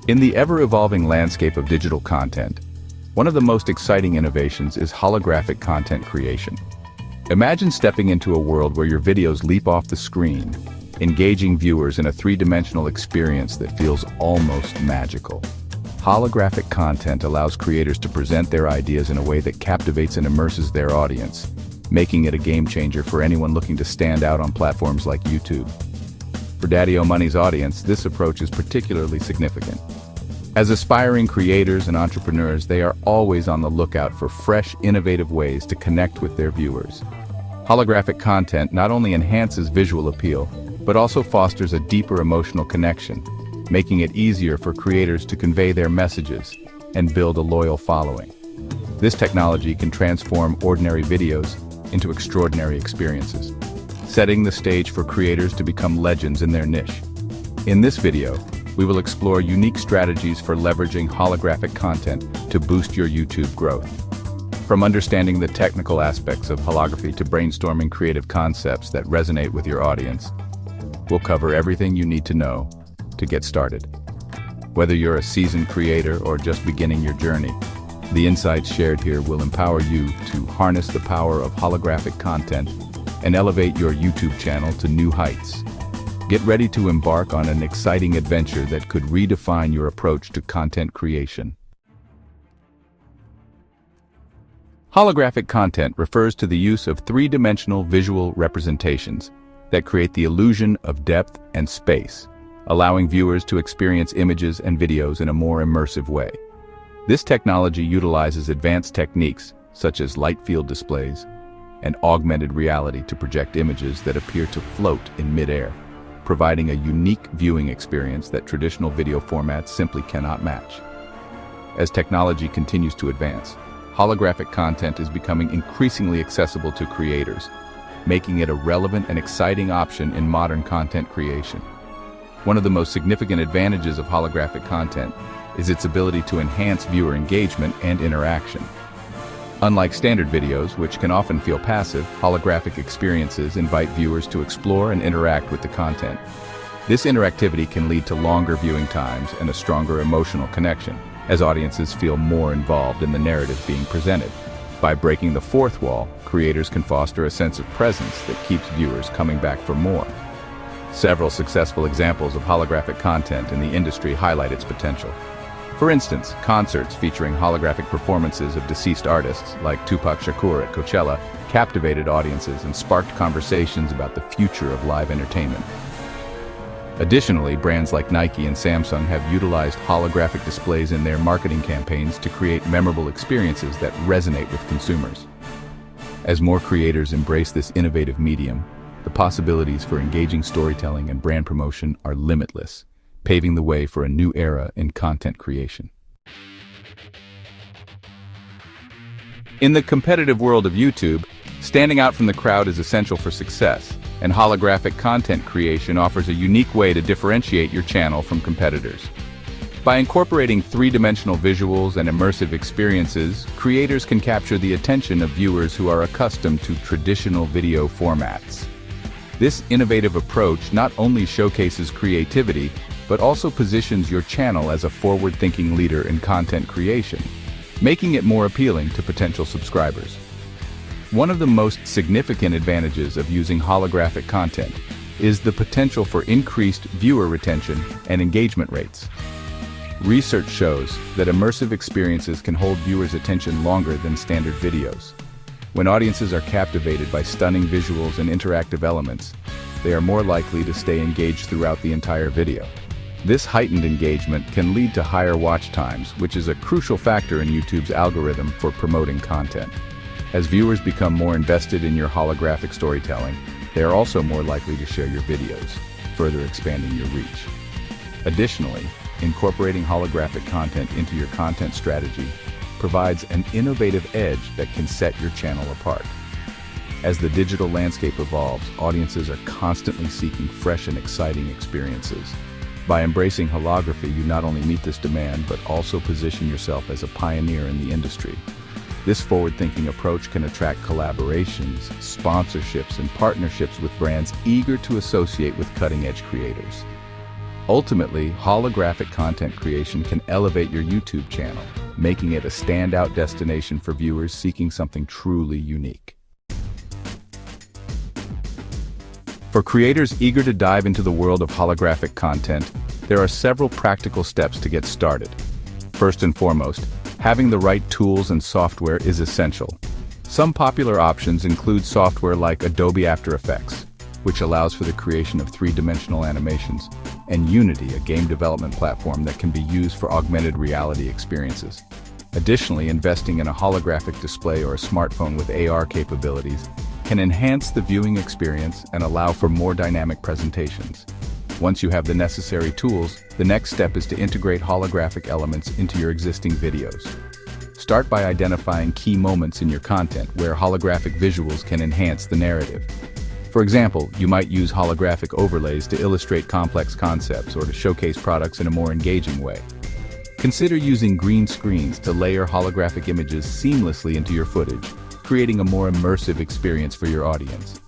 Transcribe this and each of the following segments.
In the ever-evolving landscape of digital content, one of the most exciting innovations is holographic content creation. Imagine stepping into a world where your videos leap off the screen, engaging viewers in a three-dimensional experience that feels almost magical. Holographic content allows creators to present their ideas in a way that captivates and immerses their audience, making it a game-changer for anyone looking to stand out on platforms like YouTube. For Daddy-O-Money's audience, this approach is particularly significant. As aspiring creators and entrepreneurs, they are always on the lookout for fresh, innovative ways to connect with their viewers. Holographic content not only enhances visual appeal, but also fosters a deeper emotional connection, making it easier for creators to convey their messages and build a loyal following. This technology can transform ordinary videos into extraordinary experiences, setting the stage for creators to become legends in their niche. In this video, we will explore unique strategies for leveraging holographic content to boost your YouTube growth. From understanding the technical aspects of holography to brainstorming creative concepts that resonate with your audience, we'll cover everything you need to know to get started. Whether you're a seasoned creator or just beginning your journey, the insights shared here will empower you to harness the power of holographic content and elevate your YouTube channel to new heights. Get ready to embark on an exciting adventure that could redefine your approach to content creation. Holographic content refers to the use of three-dimensional visual representations that create the illusion of depth and space, allowing viewers to experience images and videos in a more immersive way. This technology utilizes advanced techniques such as light field displays and augmented reality to project images that appear to float in midair, providing a unique viewing experience that traditional video formats simply cannot match. As technology continues to advance, holographic content is becoming increasingly accessible to creators, making it a relevant and exciting option in modern content creation. One of the most significant advantages of holographic content is its ability to enhance viewer engagement and interaction. Unlike standard videos, which can often feel passive, holographic experiences invite viewers to explore and interact with the content. This interactivity can lead to longer viewing times and a stronger emotional connection, as audiences feel more involved in the narrative being presented. By breaking the fourth wall, creators can foster a sense of presence that keeps viewers coming back for more. Several successful examples of holographic content in the industry highlight its potential. For instance, concerts featuring holographic performances of deceased artists like Tupac Shakur at Coachella captivated audiences and sparked conversations about the future of live entertainment. Additionally, brands like Nike and Samsung have utilized holographic displays in their marketing campaigns to create memorable experiences that resonate with consumers. As more creators embrace this innovative medium, the possibilities for engaging storytelling and brand promotion are limitless, paving the way for a new era in content creation. In the competitive world of YouTube, standing out from the crowd is essential for success, and holographic content creation offers a unique way to differentiate your channel from competitors. By incorporating three-dimensional visuals and immersive experiences, creators can capture the attention of viewers who are accustomed to traditional video formats. This innovative approach not only showcases creativity, but also positions your channel as a forward-thinking leader in content creation, making it more appealing to potential subscribers. One of the most significant advantages of using holographic content is the potential for increased viewer retention and engagement rates. Research shows that immersive experiences can hold viewers' attention longer than standard videos. When audiences are captivated by stunning visuals and interactive elements, they are more likely to stay engaged throughout the entire video. This heightened engagement can lead to higher watch times, which is a crucial factor in YouTube's algorithm for promoting content. As viewers become more invested in your holographic storytelling, they are also more likely to share your videos, further expanding your reach. Additionally, incorporating holographic content into your content strategy provides an innovative edge that can set your channel apart. As the digital landscape evolves, audiences are constantly seeking fresh and exciting experiences. By embracing holography, you not only meet this demand, but also position yourself as a pioneer in the industry. This forward-thinking approach can attract collaborations, sponsorships, and partnerships with brands eager to associate with cutting-edge creators. Ultimately, holographic content creation can elevate your YouTube channel, making it a standout destination for viewers seeking something truly unique. For creators eager to dive into the world of holographic content, there are several practical steps to get started. First and foremost, having the right tools and software is essential. Some popular options include software like Adobe After Effects, which allows for the creation of three-dimensional animations, and Unity, a game development platform that can be used for augmented reality experiences. Additionally, investing in a holographic display or a smartphone with AR capabilities can enhance the viewing experience and allow for more dynamic presentations. Once you have the necessary tools, the next step is to integrate holographic elements into your existing videos. Start by identifying key moments in your content where holographic visuals can enhance the narrative. For example, you might use holographic overlays to illustrate complex concepts or to showcase products in a more engaging way. Consider using green screens to layer holographic images seamlessly into your footage, creating a more immersive experience for your audience.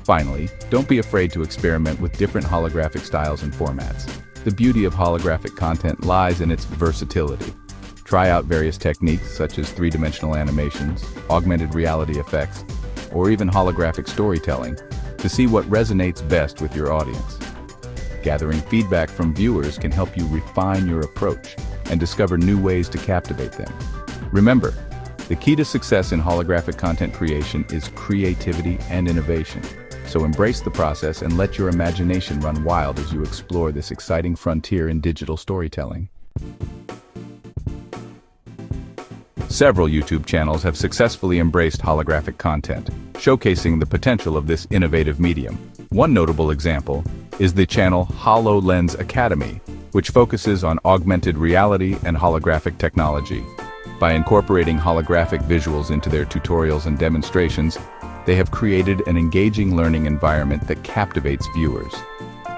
Finally, don't be afraid to experiment with different holographic styles and formats. The beauty of holographic content lies in its versatility. Try out various techniques such as three-dimensional animations, augmented reality effects, or even holographic storytelling to see what resonates best with your audience. Gathering feedback from viewers can help you refine your approach and discover new ways to captivate them. Remember, the key to success in holographic content creation is creativity and innovation. So embrace the process and let your imagination run wild as you explore this exciting frontier in digital storytelling. Several YouTube channels have successfully embraced holographic content, showcasing the potential of this innovative medium. One notable example is the channel HoloLens Academy, which focuses on augmented reality and holographic technology. By incorporating holographic visuals into their tutorials and demonstrations, they have created an engaging learning environment that captivates viewers.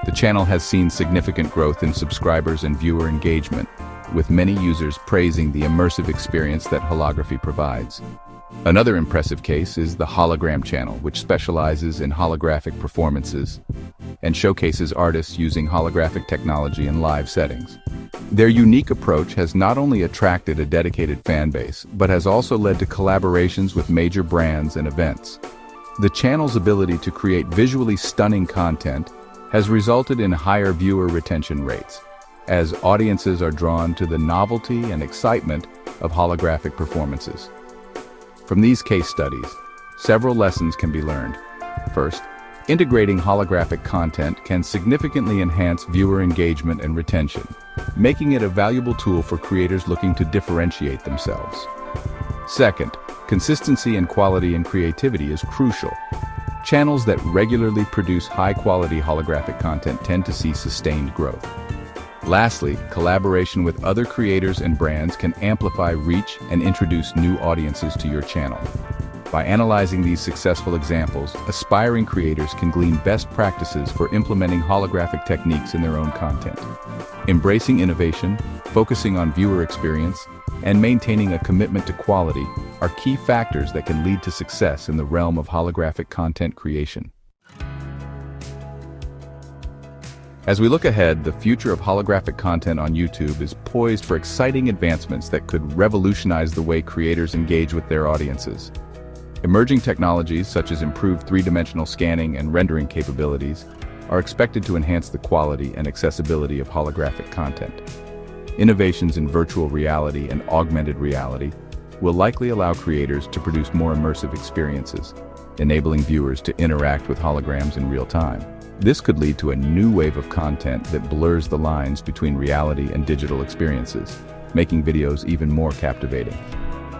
The channel has seen significant growth in subscribers and viewer engagement, with many users praising the immersive experience that holography provides. Another impressive case is the Hologram channel, which specializes in holographic performances and showcases artists using holographic technology in live settings. Their unique approach has not only attracted a dedicated fan base, but has also led to collaborations with major brands and events. The channel's ability to create visually stunning content has resulted in higher viewer retention rates, as audiences are drawn to the novelty and excitement of holographic performances. From these case studies, several lessons can be learned. First, integrating holographic content can significantly enhance viewer engagement and retention, making it a valuable tool for creators looking to differentiate themselves. Second, consistency and quality in creativity is crucial. Channels that regularly produce high-quality holographic content tend to see sustained growth. Lastly, collaboration with other creators and brands can amplify reach and introduce new audiences to your channel. By analyzing these successful examples, aspiring creators can glean best practices for implementing holographic techniques in their own content. Embracing innovation, focusing on viewer experience, and maintaining a commitment to quality are key factors that can lead to success in the realm of holographic content creation. As we look ahead, the future of holographic content on YouTube is poised for exciting advancements that could revolutionize the way creators engage with their audiences. Emerging technologies such as improved three-dimensional scanning and rendering capabilities are expected to enhance the quality and accessibility of holographic content. Innovations in virtual reality and augmented reality will likely allow creators to produce more immersive experiences, enabling viewers to interact with holograms in real time. This could lead to a new wave of content that blurs the lines between reality and digital experiences, making videos even more captivating.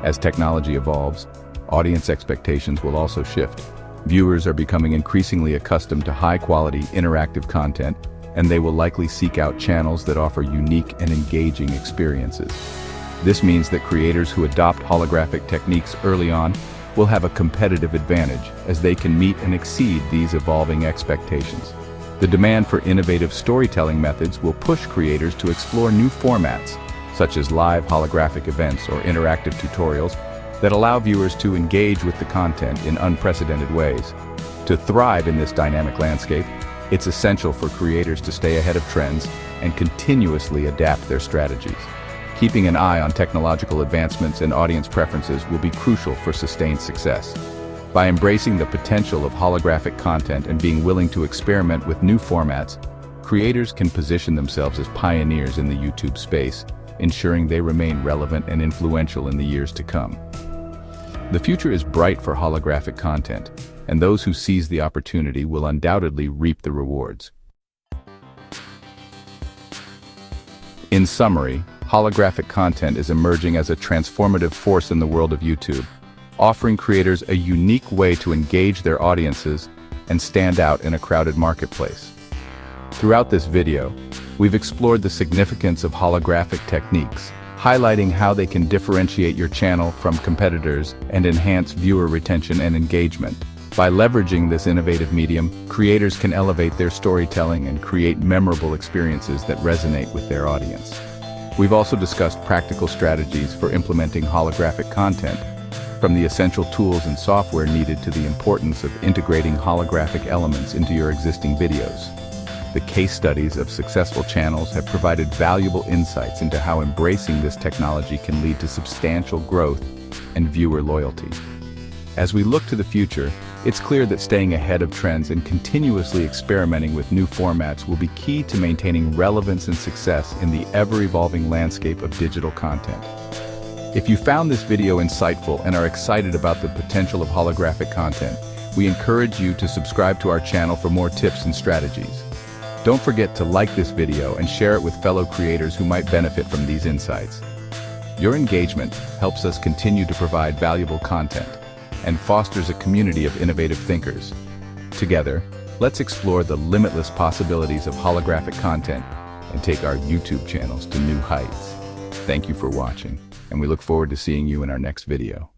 As technology evolves, audience expectations will also shift. Viewers are becoming increasingly accustomed to high-quality, interactive content, and they will likely seek out channels that offer unique and engaging experiences. This means that creators who adopt holographic techniques early on will have a competitive advantage as they can meet and exceed these evolving expectations. The demand for innovative storytelling methods will push creators to explore new formats, such as live holographic events or interactive tutorials that allow viewers to engage with the content in unprecedented ways. To thrive in this dynamic landscape, It's essential for creators to stay ahead of trends and continuously adapt their strategies. Keeping an eye on technological advancements and audience preferences will be crucial for sustained success. By embracing the potential of holographic content and being willing to experiment with new formats, creators can position themselves as pioneers in the YouTube space, ensuring they remain relevant and influential in the years to come. The future is bright for holographic content, and those who seize the opportunity will undoubtedly reap the rewards. In summary, holographic content is emerging as a transformative force in the world of YouTube, offering creators a unique way to engage their audiences and stand out in a crowded marketplace. Throughout this video, we've explored the significance of holographic techniques, highlighting how they can differentiate your channel from competitors and enhance viewer retention and engagement. By leveraging this innovative medium, creators can elevate their storytelling and create memorable experiences that resonate with their audience. We've also discussed practical strategies for implementing holographic content, from the essential tools and software needed to the importance of integrating holographic elements into your existing videos. The case studies of successful channels have provided valuable insights into how embracing this technology can lead to substantial growth and viewer loyalty. As we look to the future, it's clear that staying ahead of trends and continuously experimenting with new formats will be key to maintaining relevance and success in the ever-evolving landscape of digital content. If you found this video insightful and are excited about the potential of holographic content, we encourage you to subscribe to our channel for more tips and strategies. Don't forget to like this video and share it with fellow creators who might benefit from these insights. Your engagement helps us continue to provide valuable content and fosters a community of innovative thinkers. Together, let's explore the limitless possibilities of holographic content and take our YouTube channels to new heights. Thank you for watching, and we look forward to seeing you in our next video.